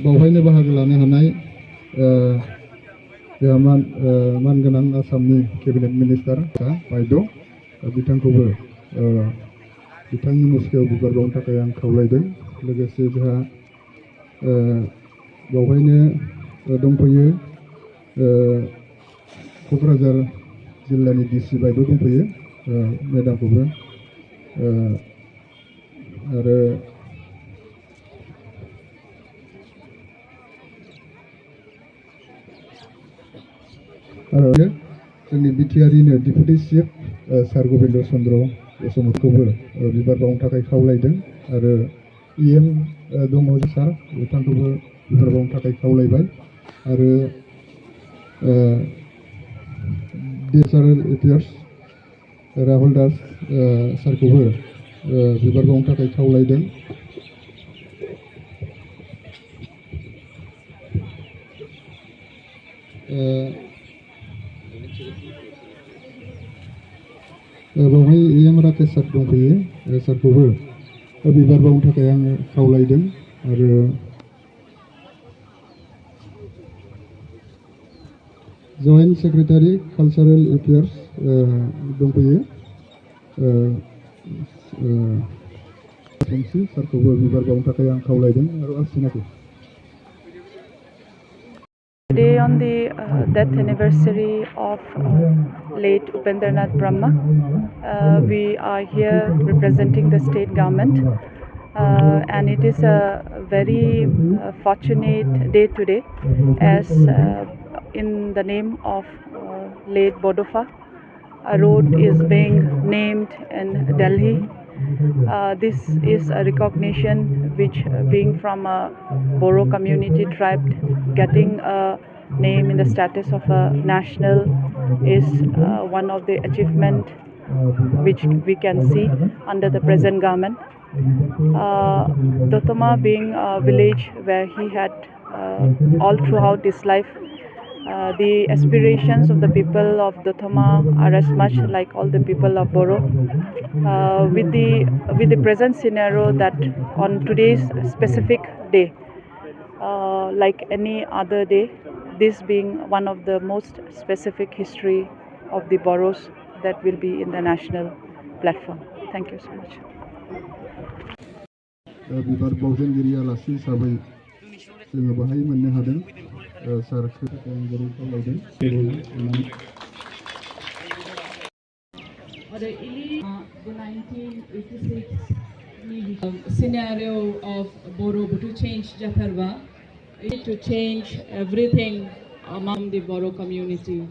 बावहायनो बाहागो लानो हानाय जोंहा मानगोनां आसामनि केबिनेट मिनिस्टार बायद' बिथांखौबो बिथांनि मुसुखायाव बिबार बावनो थाखाय आं खावलायदों। लोगोसे जोंहा बावहायनो दंफैयो क'क्राझार जिल्लानि डिसि बायद' दंफैयो मेडामखौबो आरो जोंनि बिटिआरनिनो डिपुटि चिफ सार गबिन्द चन्द्र बसुमतारीखौबो बिबार बावनो थाखाय खावलायदों आरो इएम दङ सार बिथांखौबो बिबार बावनो थाखाय खावलायबाय आरो नेचारेल एफेयार्स राहुल दास सारखौबो बिबार बावनो थाखाय खावलायदों। बावहाय इएम राकेश सार दंफैयो सारखौबो बिबार बावनो थाखाय आङो खावलायदों आरो जइन्ट सेक्रेटारि कालचारेल एफेयार्स दंफैयो संसि सारखौबो बिबार बावनो थाखाय आं खावलायदों आरो आसिनाखौ। Today on the death anniversary of late Upendranath Brahma, we are here representing the state government and it is a very fortunate day today as in the name of late bड'फ a road is being named in Delhi. This is a recognition which being from a Boro community tribe getting a name in the status of a national is one of the achievement which we can see under the present government. Dत'म being a village where he had all throughout his life the aspirations of the people of dत'म are as much like all the people of Boro. With the present scenario that on today's specific day, like any other day, this being one of the most specific history of the Boros that will be in the national platform. Thank you so much. बिबार बावजेनगिरि आलासि हिसाबै जोङो बाहाय मोननो हादों सारखौ आं जोबोद खावलायदों। The 1986 scenario of Boro to change Jatharwa, to change everything among the Boro community.